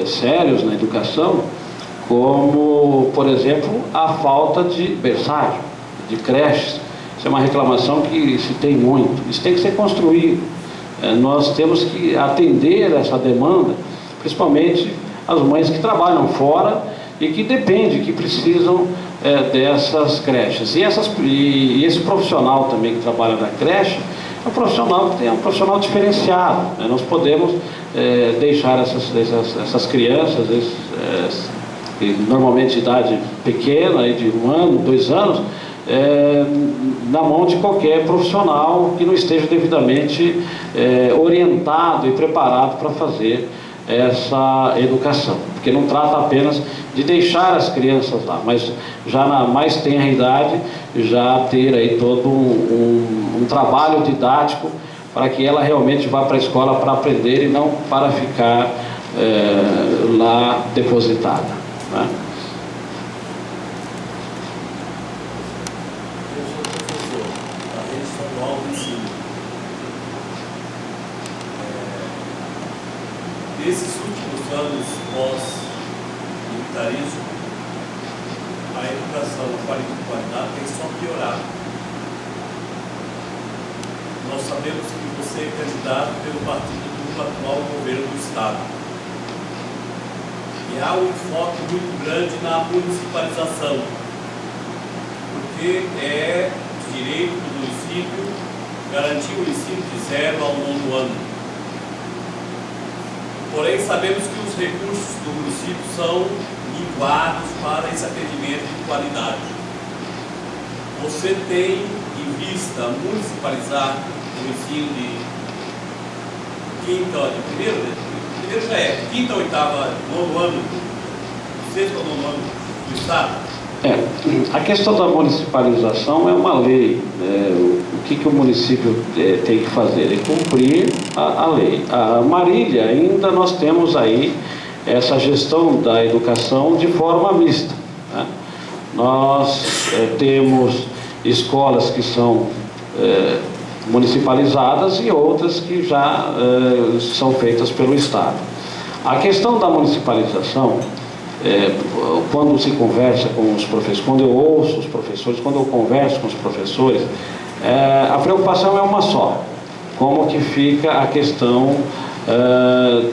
sérios na educação, como, por exemplo, a falta de berçário, de creches. Isso é uma reclamação que se tem muito. Isso tem que ser construído. Nós temos que atender essa demanda, principalmente as mães que trabalham fora e que dependem, que precisam dessas creches. E esse profissional também que trabalha na creche é um profissional diferenciado, né? Nós podemos deixar essas crianças, normalmente de idade pequena, de 1 ano, 2 anos, na mão de qualquer profissional que não esteja devidamente orientado e preparado para fazer essa educação, porque não trata apenas de deixar as crianças lá, mas já na mais tenra idade, já ter aí todo um trabalho didático para que ela realmente vá para a escola para aprender e não para ficar lá depositada, né? Nesses últimos anos pós-militarismo, a educação de qualidade tem só piorado. Nós sabemos que você é candidato pelo partido do atual governo do Estado. E há um enfoque muito grande na municipalização, porque é direito do município garantir o ensino de 0 ao 9º ano. Porém, sabemos que os recursos do município são minguados para esse atendimento de qualidade. Você tem em vista municipalizar o ensino de primeiro já é, 5º a 8º, 9º ano, 6º ao 9º ano do Estado? A questão da municipalização é uma lei, né? O que o município tem que fazer? É cumprir a lei. A Marília, ainda nós temos aí essa gestão da educação de forma mista, né? Nós temos escolas que são municipalizadas e outras que já são feitas pelo Estado. A questão da municipalização, quando se conversa com os professores, quando eu ouço os professores, quando eu converso com os professores, a preocupação é uma só: como que fica a questão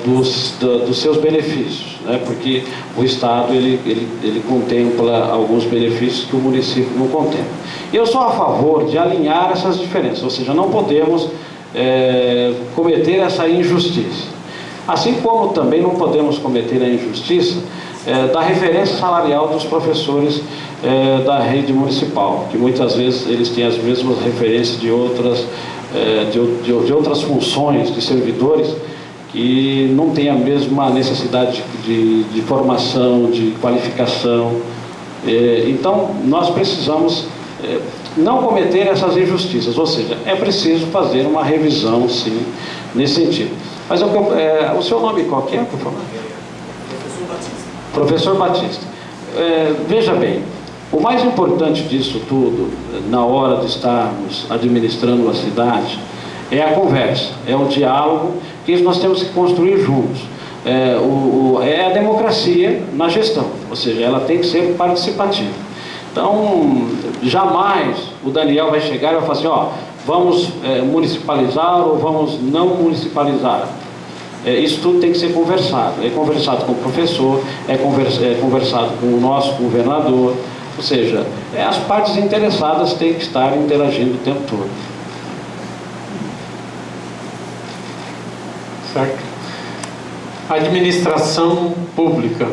dos seus benefícios, né? Porque o Estado ele contempla alguns benefícios que o município não contempla. Eu sou a favor de alinhar essas diferenças, ou seja, não podemos cometer essa injustiça. Assim como também não podemos cometer a injustiça da referência salarial dos professores da rede municipal, que muitas vezes eles têm as mesmas referências de outras funções, de servidores, que não têm a mesma necessidade de formação, de qualificação. Então, nós precisamos não cometer essas injustiças, ou seja, é preciso fazer uma revisão, sim, nesse sentido. Mas o seu nome qual que é, por favor? Professor Batista. Veja bem, o mais importante disso tudo, na hora de estarmos administrando a cidade, é a conversa, é o diálogo que nós temos que construir juntos. É a democracia na gestão, ou seja, ela tem que ser participativa. Então, jamais o Daniel vai chegar e vai falar assim: ó, vamos municipalizar ou vamos não municipalizar. Isso tudo tem que ser conversado. É conversado com o professor, é conversado com o nosso governador, ou seja, as partes interessadas têm que estar interagindo o tempo todo. Certo. Administração pública.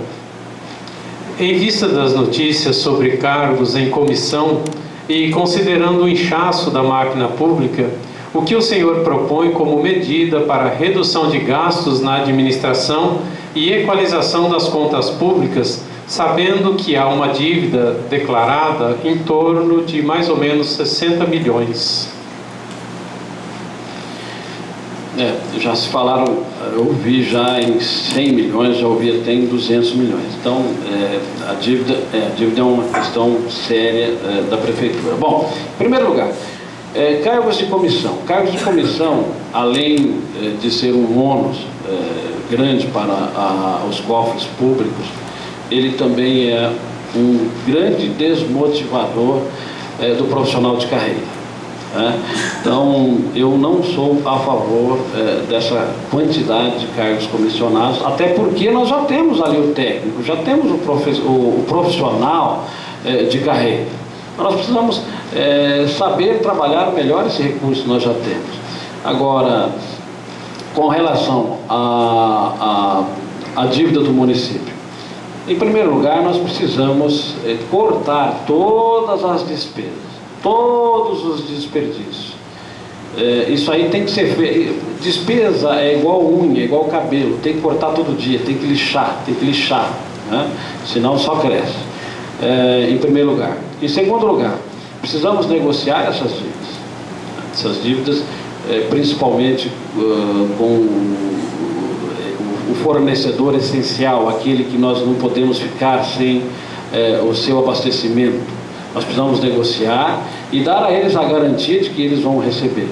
Em vista das notícias sobre cargos em comissão e considerando o inchaço da máquina pública, o que o senhor propõe como medida para redução de gastos na administração e equalização das contas públicas, sabendo que há uma dívida declarada em torno de mais ou menos 60 milhões? Já se falaram, eu ouvi já em 100 milhões, já ouvi até em 200 milhões. Então, a dívida é uma questão séria da Prefeitura. Bom, em primeiro lugar, cargos de comissão. Cargos de comissão, além de ser um ônus grande para os cofres públicos, ele também é um grande desmotivador do profissional de carreira. Então, eu não sou a favor dessa quantidade de cargos comissionados, até porque nós já temos ali o técnico, já temos o profissional de carreira. Nós precisamos saber trabalhar melhor esse recurso que nós já temos. Agora, com relação à dívida do município, em primeiro lugar, nós precisamos cortar todas as despesas, todos os desperdícios. Isso aí tem que ser feito. Despesa é igual unha, é igual cabelo, tem que cortar todo dia, tem que lixar, né? Senão só cresce. Em primeiro lugar. Em segundo lugar, precisamos negociar essas dívidas, principalmente com o fornecedor essencial, aquele que nós não podemos ficar sem o seu abastecimento. Nós precisamos negociar e dar a eles a garantia de que eles vão receber.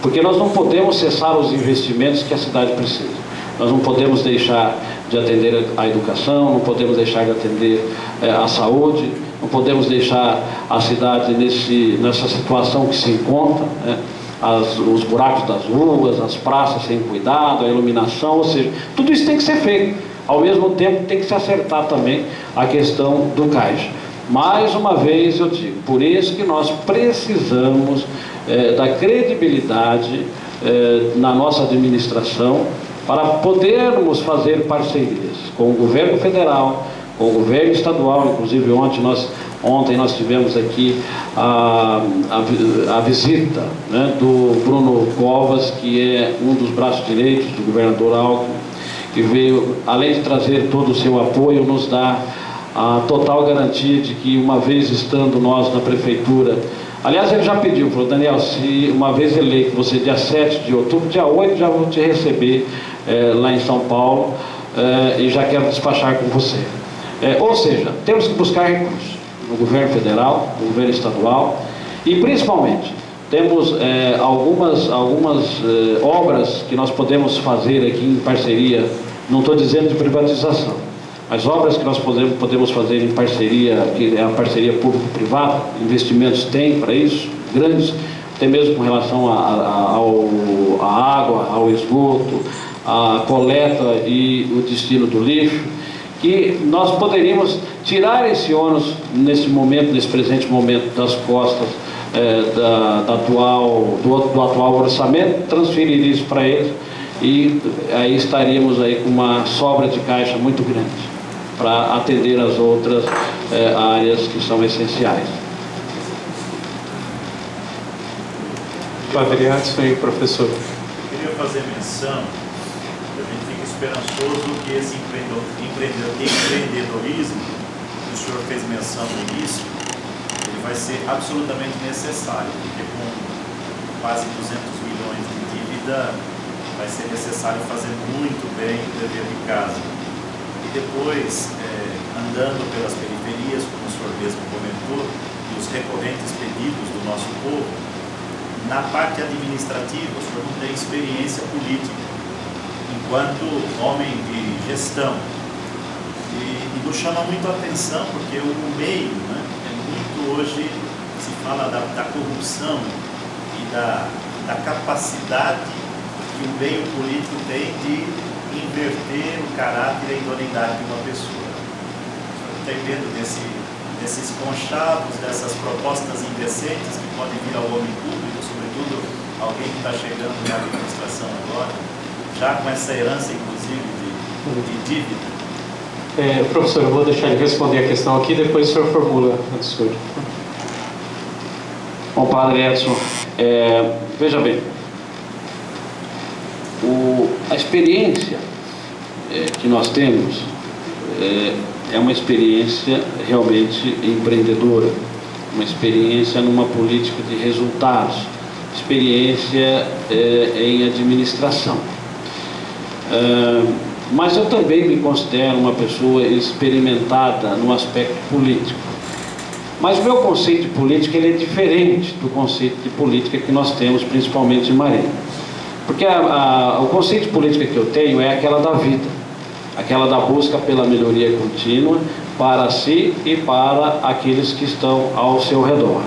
Porque nós não podemos cessar os investimentos que a cidade precisa. Nós não podemos deixar de atender a educação, não podemos deixar de atender a saúde, não podemos deixar a cidade nessa situação que se encontra, né? Os buracos das ruas, as praças sem cuidado, a iluminação, ou seja, tudo isso tem que ser feito. Ao mesmo tempo tem que se acertar também a questão do caixa. Mais uma vez eu digo, por isso que nós precisamos da credibilidade na nossa administração para podermos fazer parcerias com o governo federal, com o governo estadual. Inclusive ontem nós tivemos aqui a visita, né, do Bruno Covas, que é um dos braços direitos do governador Alckmin, que veio, além de trazer todo o seu apoio, nos dá a total garantia de que, uma vez estando nós na prefeitura, aliás, ele já pediu, falou: Daniel, se uma vez eleito você dia 7 de outubro, dia 8 já vou te receber lá em São Paulo, e já quero despachar com você. Ou seja, temos que buscar recursos no governo federal, no governo estadual, e principalmente temos algumas obras que nós podemos fazer aqui em parceria, não estou dizendo de privatização, mas obras que nós podemos fazer em parceria, que é a parceria público-privada. Investimentos tem para isso, grandes, até mesmo com relação à água, ao esgoto, à coleta e o destino do lixo, que nós poderíamos tirar esse ônus nesse momento, nesse presente momento, das costas do atual orçamento, transferir isso para eles, e aí estaríamos aí com uma sobra de caixa muito grande para atender as outras áreas que são essenciais. Padre Adson e professor. Eu queria fazer menção, a gente fica esperançoso que esse empreendedorismo que o senhor fez menção no início, ele vai ser absolutamente necessário, porque com quase 200 milhões de dívida, vai ser necessário fazer muito bem o dever de casa. E depois, andando pelas periferias, como o senhor mesmo comentou, e os recorrentes pedidos do nosso povo, na parte administrativa, o senhor não tem experiência política, enquanto homem de gestão. E nos chama muito a atenção, porque o meio, né, muito hoje se fala da corrupção e da capacidade que o meio político tem de inverter o caráter e a idoneidade de uma pessoa. Tem medo desses conchavos, dessas propostas indecentes que podem vir ao homem público, sobretudo alguém que está chegando na administração agora, já com essa herança, inclusive, de dívida? Professor, eu vou deixar ele responder a questão aqui, depois o senhor formula a senhor. Bom, Padre Edson, veja bem, a experiência que nós temos é uma experiência realmente empreendedora, uma experiência numa política de resultados, experiência em administração. Mas eu também me considero uma pessoa experimentada no aspecto político. Mas o meu conceito de política ele é diferente do conceito de política que nós temos, principalmente em Marília. Porque o conceito de política que eu tenho é aquela da vida, aquela da busca pela melhoria contínua para si e para aqueles que estão ao seu redor.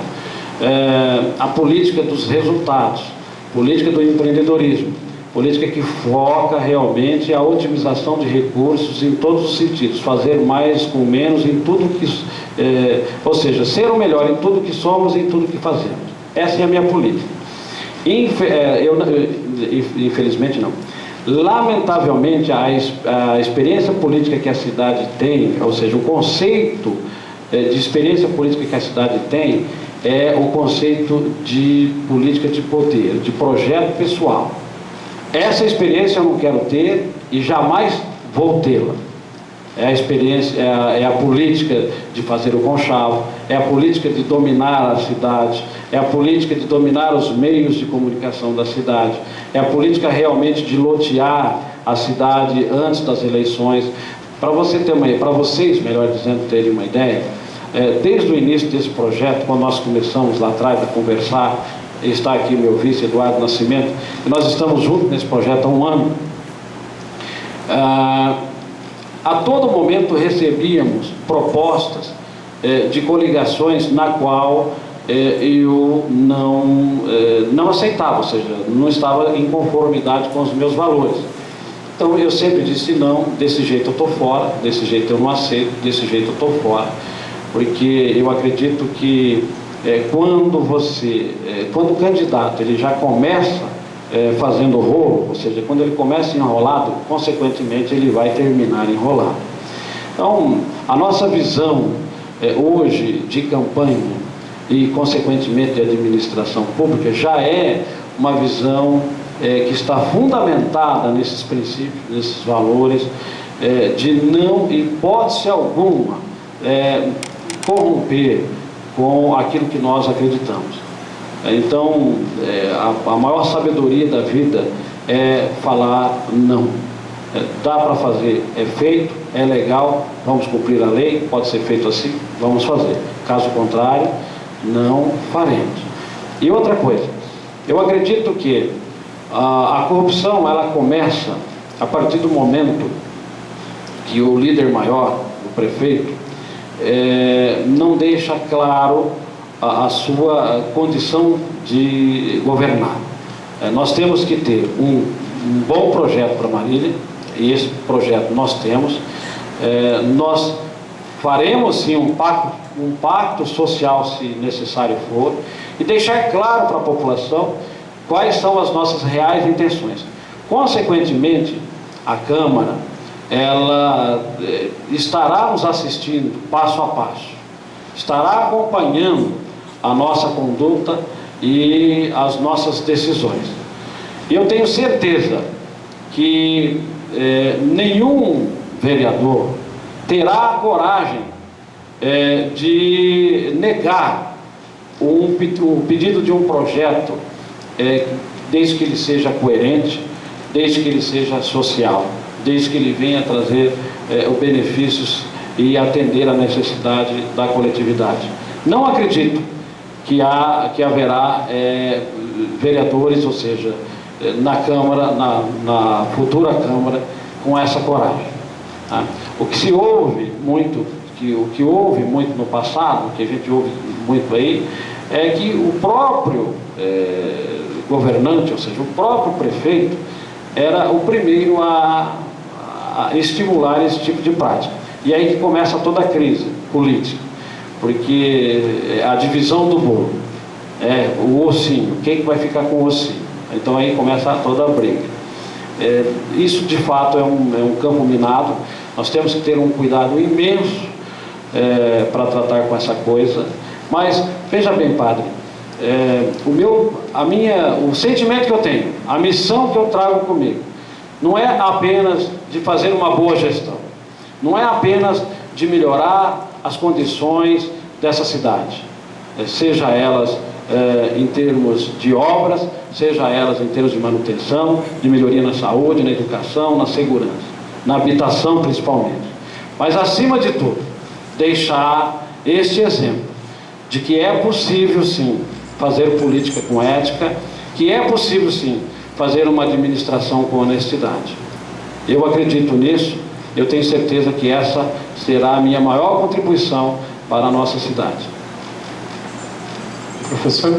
A política dos resultados, política do empreendedorismo, política que foca realmente a otimização de recursos em todos os sentidos, fazer mais com menos em tudo que, ou seja, ser o melhor em tudo que somos e em tudo que fazemos. Essa é a minha política. Infelizmente não. Lamentavelmente, a experiência política que a cidade tem, ou seja, o conceito de experiência política que a cidade tem, é o conceito de política de poder, de projeto pessoal. Essa experiência eu não quero ter e jamais vou tê-la. É a experiência, é a política de fazer o conchavo, é a política de dominar a cidade, é a política de dominar os meios de comunicação da cidade, é a política realmente de lotear a cidade antes das eleições. Para você ter para vocês, melhor dizendo, terem uma ideia, desde o início desse projeto, quando nós começamos lá atrás a conversar, está aqui meu vice Eduardo Nascimento, e nós estamos juntos nesse projeto há um ano. A todo momento recebíamos propostas de coligações na qual eu não aceitava, ou seja, não estava em conformidade com os meus valores. Então eu sempre disse não, desse jeito eu estou fora, desse jeito eu não aceito, desse jeito eu estou fora, porque eu acredito que quando o candidato ele já começa fazendo rolo, ou seja, quando ele começa enrolado, consequentemente ele vai terminar enrolado. Então, a nossa visão hoje de campanha e, consequentemente, de administração pública já é uma visão que está fundamentada nesses princípios, nesses valores, de não, hipótese alguma, corromper com aquilo que nós acreditamos. Então, a maior sabedoria da vida é falar não. Dá para fazer, é feito, é legal, vamos cumprir a lei, pode ser feito assim, vamos fazer. Caso contrário, não faremos. E outra coisa, eu acredito que a corrupção ela começa a partir do momento que o líder maior, o prefeito, não deixa claro a sua condição de governar. Nós temos que ter um bom projeto para Marília, e esse projeto nós temos. Nós faremos sim um pacto social, se necessário for, e deixar claro para a população quais são as nossas reais intenções. Consequentemente, a Câmara ela estará nos assistindo passo a passo, estará acompanhando a nossa conduta e as nossas decisões. E eu tenho certeza que nenhum vereador terá a coragem de negar o pedido de um projeto, desde que ele seja coerente, desde que ele seja social, desde que ele venha trazer benefícios e atender a necessidade da coletividade. Não acredito que haverá vereadores, ou seja, na Câmara, na futura Câmara, com essa coragem. Tá? O que houve muito no passado, o que a gente ouve muito aí, é que o próprio governante, ou seja, o próprio prefeito, era o primeiro a estimular esse tipo de prática. E aí que começa toda a crise política. Porque a divisão do bolo, o ossinho, quem que vai ficar com o ossinho? Então aí começa toda a briga. Isso de fato é um campo minado. Nós temos que ter um cuidado imenso para tratar com essa coisa. Mas veja bem, padre, o sentimento que eu tenho, a missão que eu trago comigo, não é apenas de fazer uma boa gestão, não é apenas de melhorar as condições dessa cidade, seja elas em termos de obras, seja elas em termos de manutenção, de melhoria na saúde, na educação, na segurança, na habitação principalmente. Mas acima de tudo, deixar este exemplo de que é possível sim fazer política com ética, que é possível sim fazer uma administração com honestidade. Eu acredito nisso, eu tenho certeza que essa será a minha maior contribuição para a nossa cidade. Professor?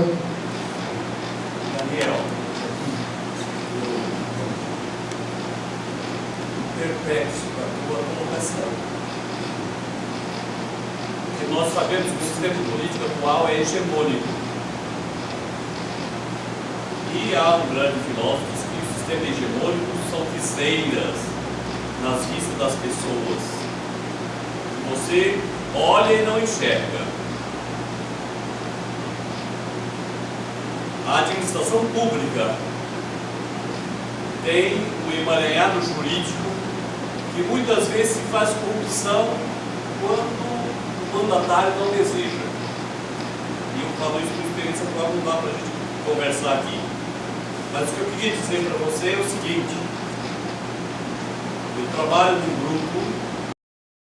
Daniel, perplexo com a tua colocação. Porque nós sabemos que o sistema político atual é hegemônico. E há um grande filósofo que diz que o sistema hegemônico são viseiras nas vistas das pessoas. Você olha e não enxerga. A administração pública tem um emaranhado jurídico que muitas vezes se faz corrupção quando o mandatário não deseja. E eu falo isso por experiência atual, não dá para a gente conversar aqui. Mas o que eu queria dizer para você é o seguinte: eu trabalho num grupo